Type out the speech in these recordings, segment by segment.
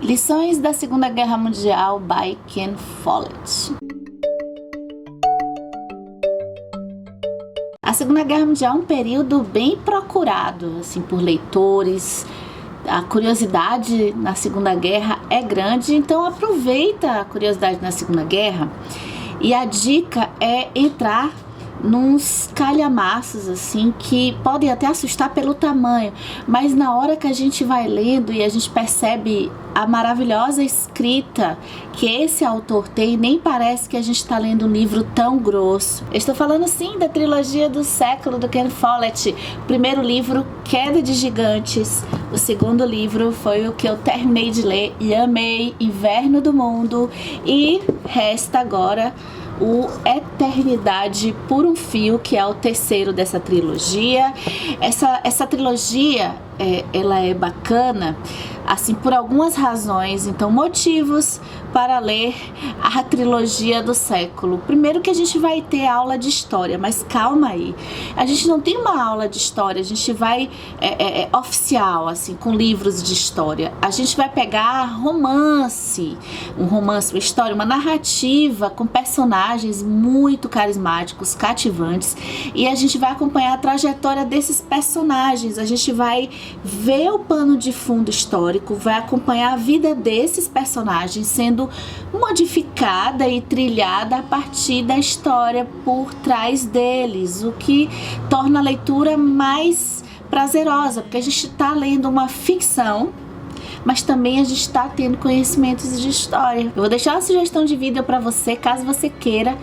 Lições da Segunda Guerra Mundial by Ken Follett. A Segunda Guerra Mundial é um período bem procurado assim, por leitores. A curiosidade na Segunda Guerra é grande, então aproveita a curiosidade na Segunda Guerra. E a dica é entrar nos calhamaços assim que podem até assustar pelo tamanho, mas na hora que a gente vai lendo e a gente percebe a maravilhosa escrita que esse autor tem, nem parece que a gente está lendo um livro tão grosso. Eu estou falando sim da trilogia do século do Ken Follett. O primeiro livro, Queda de Gigantes. O segundo livro foi o que eu terminei de ler e amei, Inverno do Mundo. E resta agora o Eternidade por um Fio, que é o terceiro dessa trilogia. Essa trilogia, ela é bacana, assim, por algumas razões. Então, motivos para ler a trilogia do século. Primeiro que a gente vai ter aula de história, mas calma aí. A gente não tem uma aula de história, a gente vai oficial, assim, com livros de história. A gente vai pegar romance, uma história, uma narrativa com personagens muito carismáticos, cativantes, e a gente vai acompanhar a trajetória desses personagens. A gente vai ver o pano de fundo histórico, vai acompanhar a vida desses personagens sendo modificada e trilhada a partir da história por trás deles, o que torna a leitura mais prazerosa, porque a gente está lendo uma ficção, mas também a gente está tendo conhecimentos de história. Eu vou deixar uma sugestão de vídeo para você, caso você queira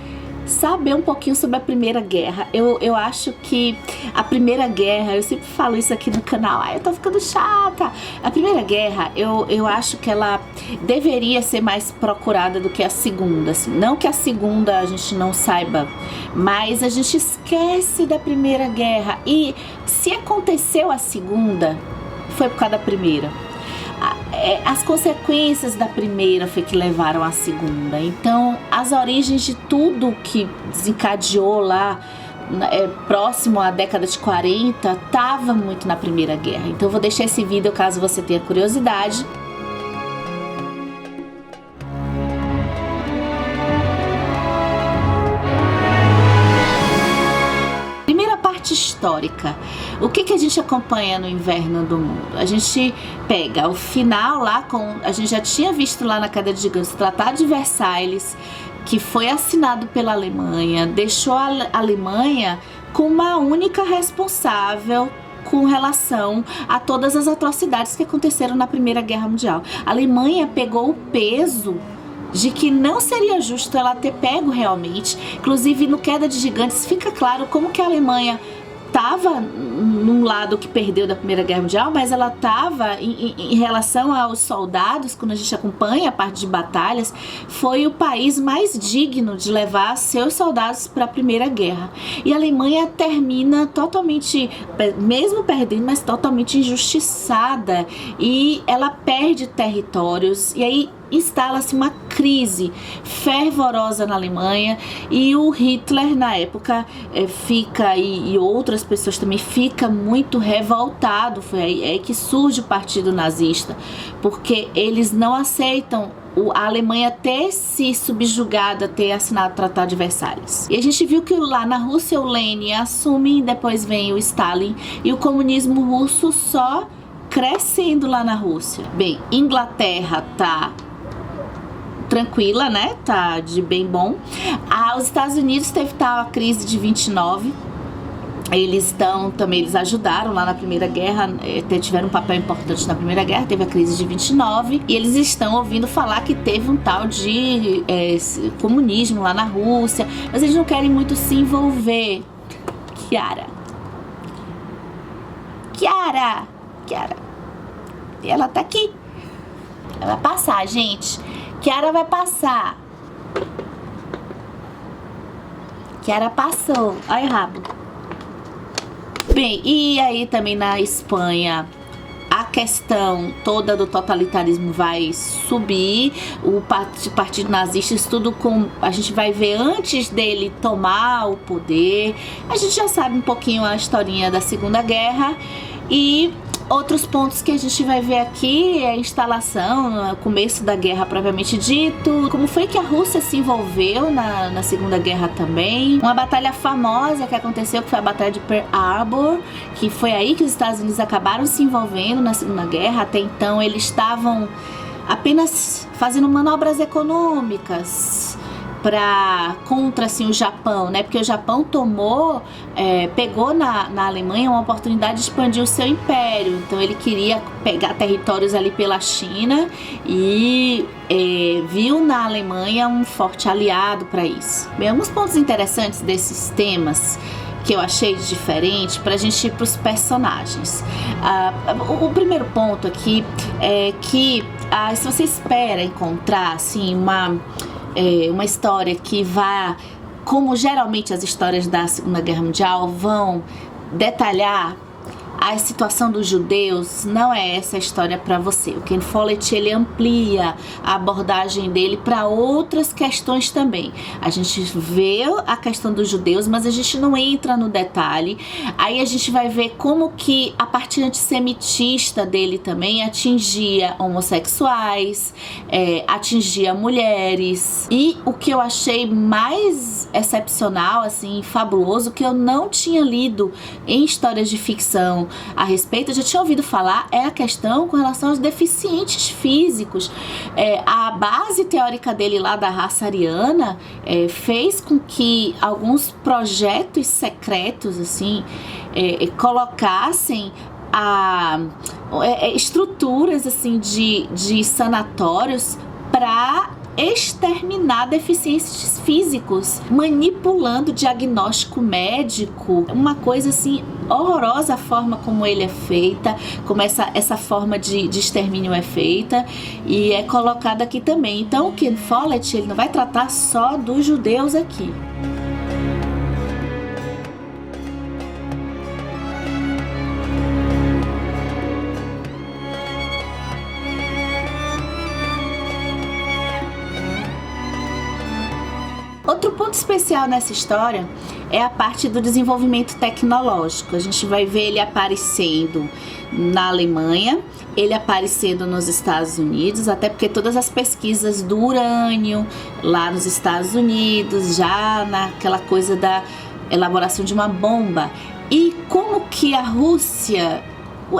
saber um pouquinho sobre a Primeira Guerra. Eu acho que a Primeira Guerra, eu sempre falo isso aqui no canal, eu tô ficando chata. A Primeira Guerra, eu acho que ela deveria ser mais procurada do que a Segunda, assim. Não que a Segunda a gente não saiba, mas a gente esquece da Primeira Guerra. E se aconteceu a Segunda, foi por causa da Primeira. As consequências da primeira foi que levaram à segunda. Então, as origens de tudo que desencadeou lá próximo à década de 40 estava muito na Primeira Guerra. Então, eu vou deixar esse vídeo caso você tenha curiosidade. Histórica. O que a gente acompanha no Inverno do Mundo? A gente pega o final lá a gente já tinha visto lá na Queda de Gigantes o Tratado de Versalhes, que foi assinado pela Alemanha, deixou a Alemanha com uma única responsável com relação a todas as atrocidades que aconteceram na Primeira Guerra Mundial. A Alemanha pegou o peso de que não seria justo ela ter pego realmente. Inclusive, no Queda de Gigantes fica claro como que a Alemanha estava num lado que perdeu da Primeira Guerra Mundial, mas ela estava em relação aos soldados, quando a gente acompanha a parte de batalhas, foi o país mais digno de levar seus soldados para a Primeira Guerra. E a Alemanha termina totalmente, mesmo perdendo, mas totalmente injustiçada, e ela perde territórios, e aí instala-se uma crise fervorosa na Alemanha, e o Hitler na época fica, e outras pessoas também, fica muito revoltado. Foi aí que surge o Partido Nazista, porque eles não aceitam a Alemanha ter se subjugado, ter assinado o Tratado de Versalhes. E a gente viu que lá na Rússia o Lenin assume, depois vem o Stalin, e o comunismo russo só crescendo lá na Rússia. Bem, Inglaterra tá tranquila, né? Tá de bem bom. Os Estados Unidos teve a crise de 29. Eles ajudaram lá na Primeira Guerra, tiveram um papel importante na Primeira Guerra, teve a crise de 29, e eles estão ouvindo falar que teve um tal de comunismo lá na Rússia, mas eles não querem muito se envolver. Chiara, ela tá aqui. Ela vai passar, gente. Chiara vai passar. Chiara passou. Olha o rabo. Bem, e aí também na Espanha a questão toda do totalitarismo vai subir. O partido nazista, isso tudo a gente vai ver antes dele tomar o poder. A gente já sabe um pouquinho a historinha da Segunda Guerra. E Outros pontos que a gente vai ver aqui é a instalação, o começo da guerra propriamente dito, como foi que a Rússia se envolveu na Segunda Guerra também. Uma batalha famosa que aconteceu, que foi a Batalha de Pearl Harbor, que foi aí que os Estados Unidos acabaram se envolvendo na Segunda Guerra. Até então eles estavam apenas fazendo manobras econômicas contra assim, o Japão, né? Porque o Japão pegou na Alemanha uma oportunidade de expandir o seu império. Então ele queria pegar territórios ali pela China e viu na Alemanha um forte aliado para isso. Bem, alguns pontos interessantes desses temas que eu achei diferente para a gente ir para os personagens. O primeiro ponto aqui é que se você espera encontrar assim, uma história que vá, como geralmente as histórias da Segunda Guerra Mundial vão detalhar a situação dos judeus, não é essa a história para você. O Ken Follett, ele amplia a abordagem dele para outras questões também. A gente vê a questão dos judeus, mas a gente não entra no detalhe. Aí a gente vai ver como que a parte antissemitista dele também atingia homossexuais, atingia mulheres. E o que eu achei mais excepcional, assim, fabuloso, que eu não tinha lido em histórias de ficção a respeito, eu já tinha ouvido falar, é a questão com relação aos deficientes físicos. A base teórica dele lá da raça ariana fez com que alguns projetos secretos assim colocassem estruturas assim de sanatórios para exterminar deficientes físicos, manipulando diagnóstico médico, uma coisa assim horrorosa a forma como ele é feita, como essa forma de extermínio é feita e é colocada aqui também. Então o Ken Follett, ele não vai tratar só dos judeus aqui. Outro ponto especial nessa história é a parte do desenvolvimento tecnológico. A gente vai ver ele aparecendo na Alemanha, ele aparecendo nos Estados Unidos, até porque todas as pesquisas do urânio lá nos Estados Unidos, já naquela coisa da elaboração de uma bomba. E como que a Rússia,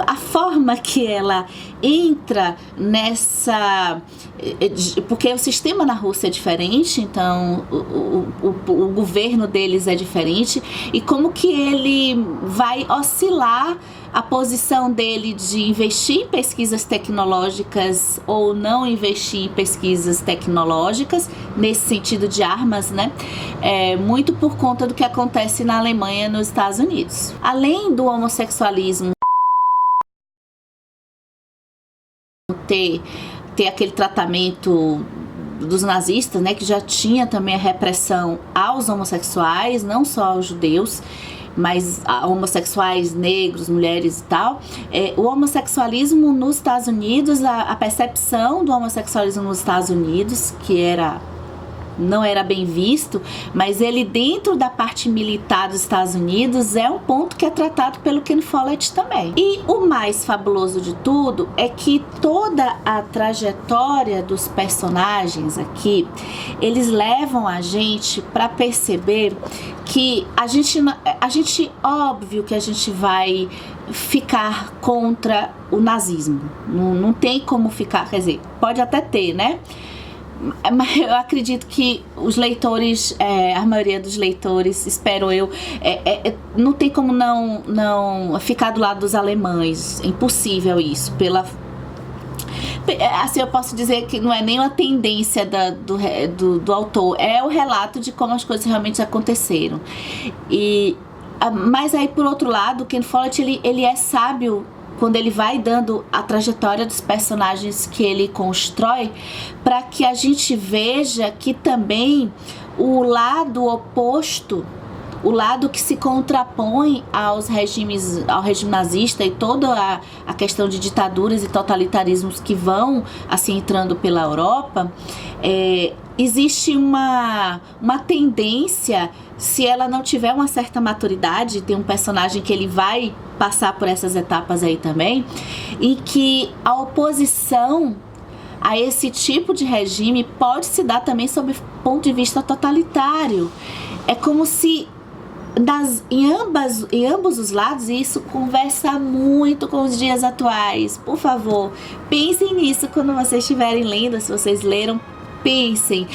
a forma que ela entra nessa... Porque o sistema na Rússia é diferente, então o governo deles é diferente, e como que ele vai oscilar a posição dele de investir em pesquisas tecnológicas ou não investir em pesquisas tecnológicas, nesse sentido de armas, né? Muito por conta do que acontece na Alemanha e nos Estados Unidos. Além do homossexualismo ter aquele tratamento dos nazistas, né, que já tinha também a repressão aos homossexuais, não só aos judeus, mas a homossexuais, negros, mulheres e tal. O homossexualismo nos Estados Unidos, a percepção do homossexualismo nos Estados Unidos, que não era bem visto, mas ele dentro da parte militar dos Estados Unidos é um ponto que é tratado pelo Ken Follett também. E o mais fabuloso de tudo é que toda a trajetória dos personagens aqui, eles levam a gente para perceber que a gente óbvio que a gente vai ficar contra o nazismo, não tem como ficar, quer dizer, pode até ter, né? Mas eu acredito que os leitores, a maioria dos leitores, espero eu, não tem como não ficar do lado dos alemães. É impossível isso. Assim, eu posso dizer que não é nem uma tendência do autor, é o relato de como as coisas realmente aconteceram. Mas aí, por outro lado, o Ken Follett, ele é sábio quando ele vai dando a trajetória dos personagens que ele constrói, para que a gente veja que também o lado oposto, o lado que se contrapõe ao regime nazista e toda a questão de ditaduras e totalitarismos que vão assim entrando pela Europa, existe uma tendência, se ela não tiver uma certa maturidade, tem um personagem que ele vai passar por essas etapas aí também, e que a oposição a esse tipo de regime pode se dar também sob o ponto de vista totalitário. É como se em ambos os lados, e isso conversa muito com os dias atuais. Por favor, pensem nisso quando vocês estiverem lendo, se vocês leram, pensem.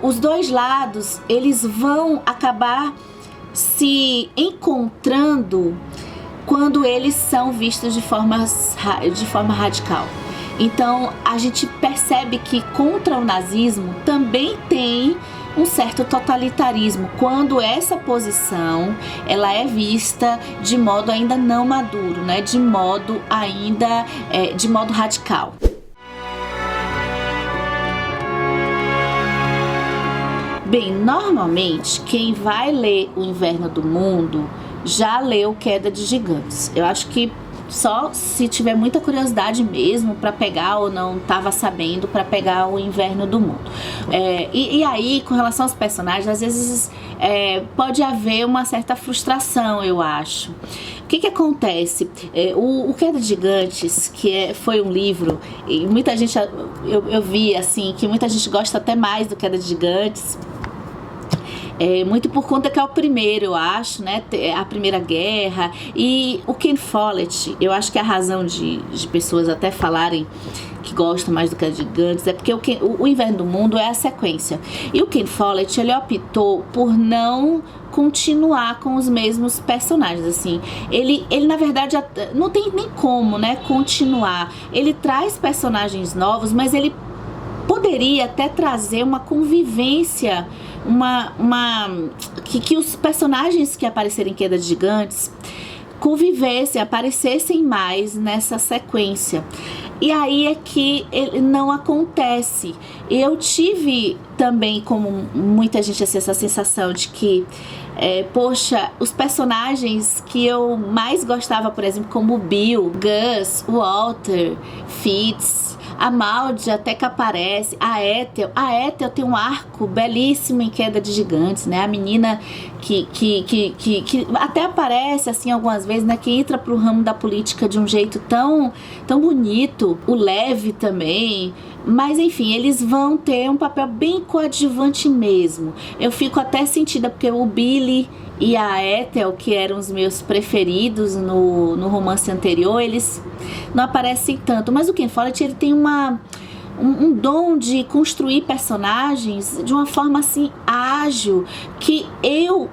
Os dois lados, eles vão acabar se encontrando quando eles são vistos de forma radical. Então, a gente percebe que contra o nazismo também tem um certo totalitarismo, quando essa posição ela é vista de modo ainda não maduro, né? De modo radical. Bem, normalmente quem vai ler O Inverno do Mundo já leu Queda de Gigantes. Eu acho que só se tiver muita curiosidade mesmo para pegar, ou não estava sabendo, para pegar O Inverno do Mundo. E aí, com relação aos personagens, às vezes pode haver uma certa frustração, eu acho. O que acontece? O Queda de Gigantes, que foi um livro, e muita gente, eu vi assim, que muita gente gosta até mais do Queda de Gigantes, muito por conta que é o primeiro, eu acho, né? A Primeira Guerra. E o Ken Follett, eu acho que a razão de pessoas até falarem que gostam mais do Queda de Gigantes é porque o Inverno do Mundo é a sequência. E o Ken Follett, ele optou por não continuar com os mesmos personagens, assim. Ele na verdade, não tem nem como, né, continuar. Ele traz personagens novos, mas ele poderia até trazer uma convivência, que os personagens que aparecerem em Queda de Gigantes aparecessem mais nessa sequência. E aí é que ele não acontece. Eu tive também, como muita gente, assim, essa sensação de que poxa, os personagens que eu mais gostava, por exemplo, como o Bill, Gus, Walter, Fitz, a Maud até que aparece, a Ethel tem um arco belíssimo em Queda de Gigantes, né? A menina que até aparece assim algumas vezes, né? Que entra pro ramo da política de um jeito tão bonito. O Lev também. Mas enfim, eles vão ter um papel bem coadjuvante mesmo. Eu fico até sentida porque o Billy e a Ethel, que eram os meus preferidos no romance anterior, eles não aparecem tanto. Mas o Ken Follett, ele tem um dom de construir personagens de uma forma assim ágil, que eu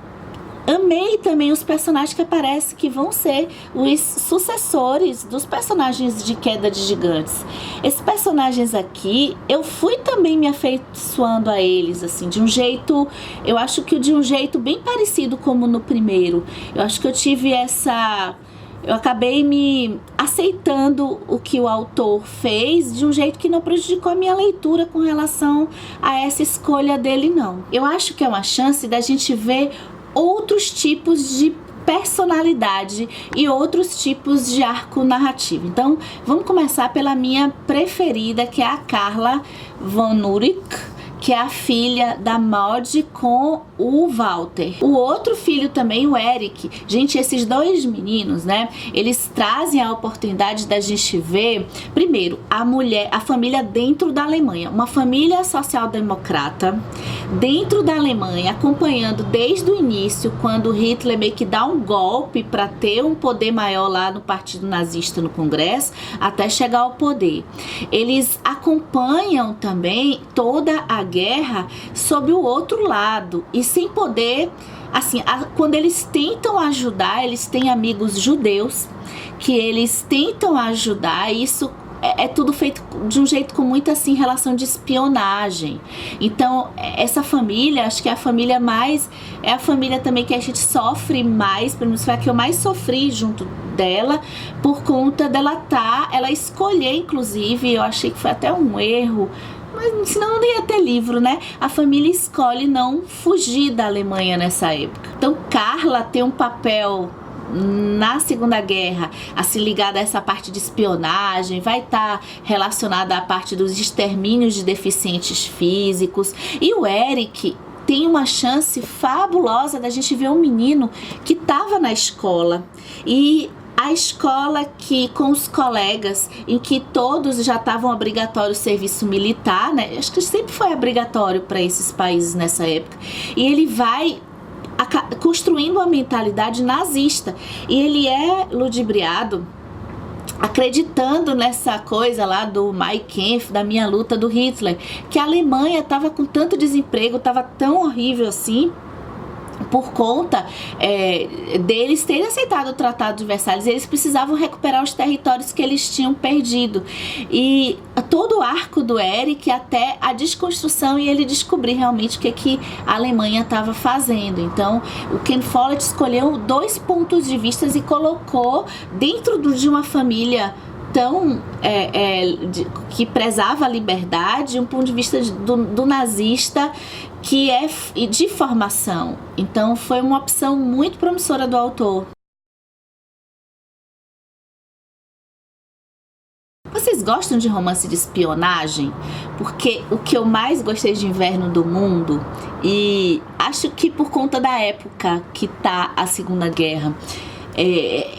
amei também os personagens que aparecem, que vão ser os sucessores dos personagens de Queda de Gigantes. Esses personagens aqui, eu fui também me afeiçoando a eles, assim, de um jeito, eu acho que de um jeito bem parecido como no primeiro. Eu acho que eu acabei me aceitando o que o autor fez de um jeito que não prejudicou a minha leitura com relação a essa escolha dele, não. Eu acho que é uma chance da gente ver outros tipos de personalidade e outros tipos de arco narrativo. Então, vamos começar pela minha preferida, que é a Carla von Urich, que é a filha da Maud com o Walter. O outro filho também, o Eric. Gente, esses dois meninos, né, eles trazem a oportunidade da gente ver, primeiro, a família dentro da Alemanha. Uma família social-democrata dentro da Alemanha, acompanhando desde o início, quando Hitler meio que dá um golpe para ter um poder maior lá no Partido Nazista no Congresso, até chegar ao poder. Eles acompanham também toda a guerra sob o outro lado e sem poder, assim, quando eles tentam ajudar, eles têm amigos judeus que eles tentam ajudar. Isso é tudo feito de um jeito com muita, assim, relação de espionagem. Então, essa família, acho que é a família mais, é a família também que a gente sofre mais, pelo menos foi a que eu mais sofri junto dela, por conta dela ela escolher, inclusive, eu achei que foi até um erro, mas senão não ia ter livro, né? A família escolhe não fugir da Alemanha nessa época. Então Carla tem um papel na Segunda Guerra, assim, ligada a essa parte de espionagem, vai estar relacionada à parte dos extermínios de deficientes físicos. E o Eric tem uma chance fabulosa da gente ver um menino que estava na escola, e a escola que, com os colegas, em que todos já estavam obrigatório o serviço militar, né? Acho que sempre foi obrigatório para esses países nessa época. E ele vai construindo uma mentalidade nazista. E ele é ludibriado acreditando nessa coisa lá do Mein Kampf, da minha luta do Hitler, que a Alemanha estava com tanto desemprego, estava tão horrível assim, por conta deles terem aceitado o Tratado de Versalhes. Eles precisavam recuperar os territórios que eles tinham perdido. E todo o arco do Eric até a desconstrução e ele descobrir realmente o que a Alemanha estava fazendo. Então, o Ken Follett escolheu 2 pontos de vista e colocou dentro de uma família tão que prezava a liberdade, um ponto de vista do nazista que é de formação. Então foi uma opção muito promissora do autor. Vocês gostam de romance de espionagem? Porque o que eu mais gostei de Inverno do Mundo, e acho que por conta da época que tá a Segunda Guerra,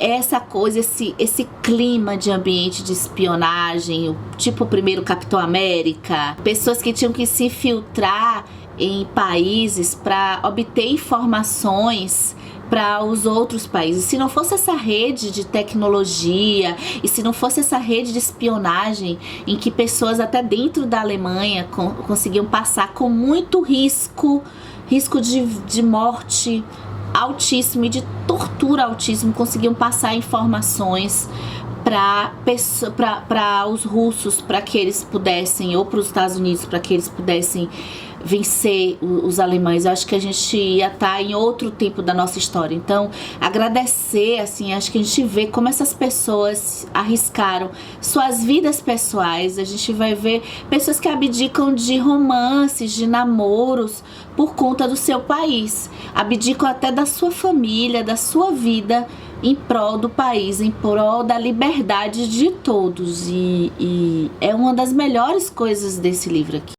essa coisa, esse clima de ambiente de espionagem, tipo o primeiro Capitão América, pessoas que tinham que se infiltrar em países para obter informações para os outros países. Se não fosse essa rede de tecnologia e se não fosse essa rede de espionagem em que pessoas até dentro da Alemanha conseguiam passar com muito risco de morte altíssimo e de tortura altíssimo, conseguiam passar informações para os russos, para que eles pudessem, ou para os Estados Unidos, para que eles pudessem vencer os alemães. Eu acho que a gente ia estar em outro tempo da nossa história. Então, agradecer, assim, acho que a gente vê como essas pessoas arriscaram suas vidas pessoais. A gente vai ver pessoas que abdicam de romances, de namoros, por conta do seu país. Abdicam até da sua família, da sua vida, em prol do país, em prol da liberdade de todos. E é uma das melhores coisas desse livro aqui.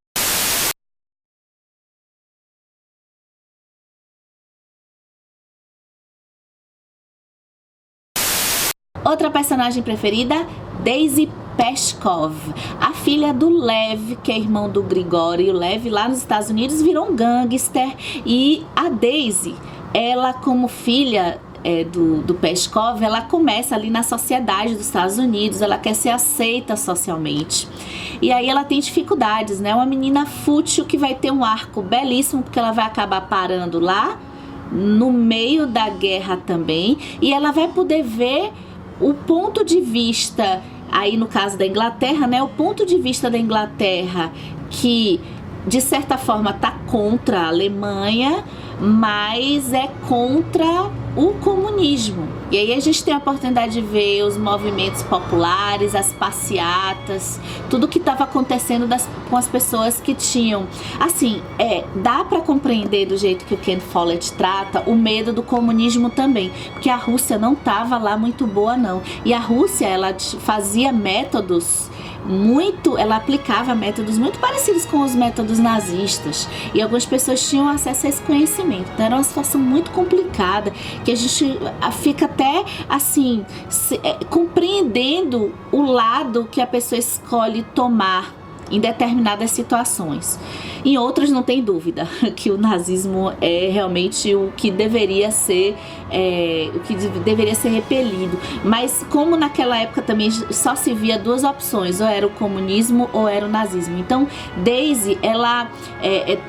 Outra personagem preferida, Daisy Peskov, a filha do Lev, que é irmão do Grigori. O Lev lá nos Estados Unidos virou um gangster, e a Daisy, ela como filha do Peskov, ela começa ali na sociedade dos Estados Unidos, ela quer ser aceita socialmente. E aí ela tem dificuldades, né? Uma menina fútil que vai ter um arco belíssimo, porque ela vai acabar parando lá no meio da guerra também, e ela vai poder ver o ponto de vista, aí no caso da Inglaterra, né? O ponto de vista da Inglaterra que, de certa forma, tá contra a Alemanha, mas é contra o comunismo. E aí a gente tem a oportunidade de ver os movimentos populares, as passeatas, tudo que estava acontecendo com as pessoas que tinham. Assim, dá para compreender do jeito que o Ken Follett trata o medo do comunismo também, porque a Rússia não estava lá muito boa não. E a Rússia, ela fazia métodos ela aplicava métodos muito parecidos com os métodos nazistas, e algumas pessoas tinham acesso a esse conhecimento. Então era uma situação muito complicada, que a gente fica até assim compreendendo o lado que a pessoa escolhe tomar em determinadas situações. Em outras, não tem dúvida que o nazismo é realmente o que deveria ser repelido. Mas como naquela época também só se via 2 opções, ou era o comunismo ou era o nazismo. Então Daisy, ela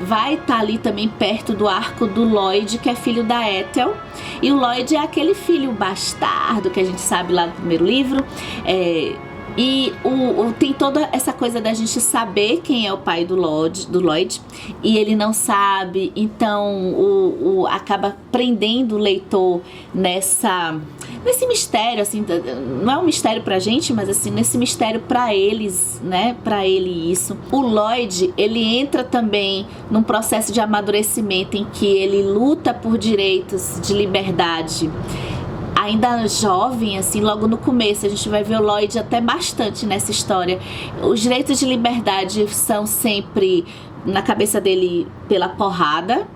vai estar ali também perto do arco do Lloyd, que é filho da Ethel. E o Lloyd é aquele filho bastardo que a gente sabe lá do primeiro livro. E tem toda essa coisa da gente saber quem é o pai do Lloyd, e ele não sabe, então acaba prendendo o leitor nesse mistério, assim, não é um mistério pra gente, mas assim, nesse mistério pra eles, né, pra ele isso. O Lloyd, ele entra também num processo de amadurecimento em que ele luta por direitos de liberdade. Ainda jovem, assim, logo no começo, a gente vai ver o Lloyd até bastante nessa história. Os direitos de liberdade são sempre, na cabeça dele, pela porrada,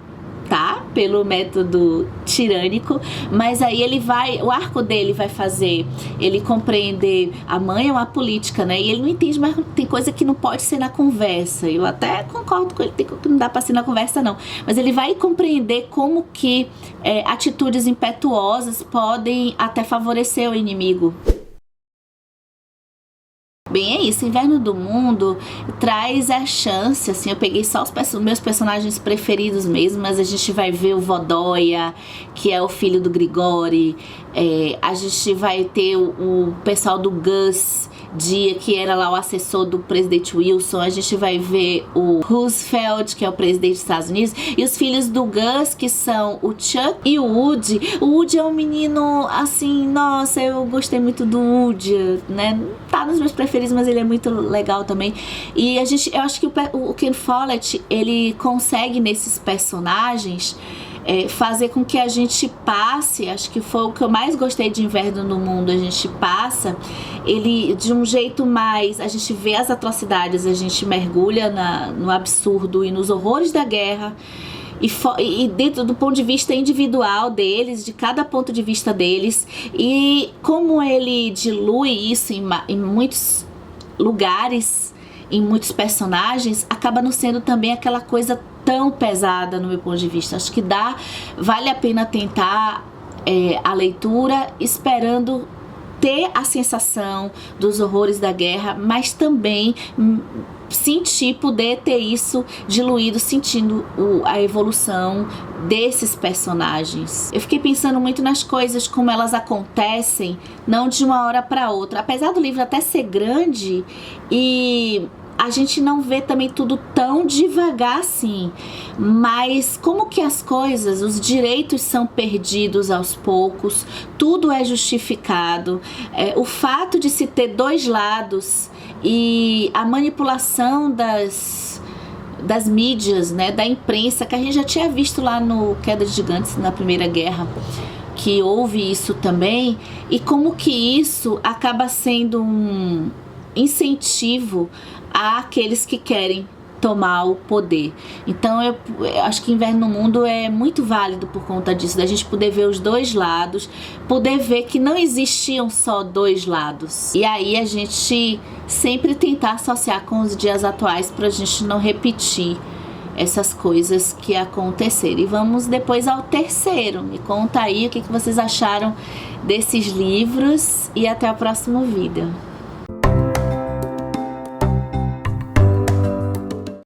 tá? Pelo método tirânico, mas aí o arco dele vai fazer ele compreender a mãe é uma política, né? E ele não entende, mas tem coisa que não pode ser na conversa. Eu até concordo com ele, que não dá pra ser na conversa, não. Mas ele vai compreender como que atitudes impetuosas podem até favorecer o inimigo. Bem, é isso, Inverno do Mundo traz a chance, assim, eu peguei só os meus personagens preferidos mesmo, mas a gente vai ver o Vodoia, que é o filho do Grigori, a gente vai ter o pessoal do Gus, que era lá o assessor do presidente Wilson, a gente vai ver o Roosevelt, que é o presidente dos Estados Unidos, e os filhos do Gus, que são o Chuck e o Woody. O Woody é um menino, assim, nossa, eu gostei muito do Woody, né? Tá nos meus preferidos, mas ele é muito legal também. E eu acho que o Ken Follett, ele consegue nesses personagens fazer com que a gente passe, acho que foi o que eu mais gostei de Inverno no Mundo, a gente passa ele de um jeito mais, a gente vê as atrocidades, a gente mergulha no absurdo e nos horrores da guerra, e dentro do ponto de vista individual deles, de cada ponto de vista deles, e como ele dilui isso em muitos lugares, em muitos personagens, acaba não sendo também aquela coisa tão pesada no meu ponto de vista. Acho que vale a pena tentar a leitura esperando ter a sensação dos horrores da guerra, mas também poder ter isso diluído, sentindo a evolução desses personagens. Eu fiquei pensando muito nas coisas, como elas acontecem, não de uma hora para outra. Apesar do livro até ser grande e a gente não vê também tudo tão devagar assim, mas como que as coisas, os direitos são perdidos aos poucos, tudo é justificado, o fato de se ter dois lados e a manipulação das mídias, né, da imprensa, que a gente já tinha visto lá no Queda de Gigantes, na Primeira Guerra, que houve isso também, e como que isso acaba sendo um incentivo àqueles que querem tomar o poder. Então eu acho que Inverno no Mundo é muito válido por conta disso, da gente poder ver os dois lados, poder ver que não existiam só dois lados. E aí a gente sempre tentar associar com os dias atuais pra gente não repetir essas coisas que aconteceram. E vamos depois ao terceiro. Me conta aí o que vocês acharam desses livros e até o próximo vídeo.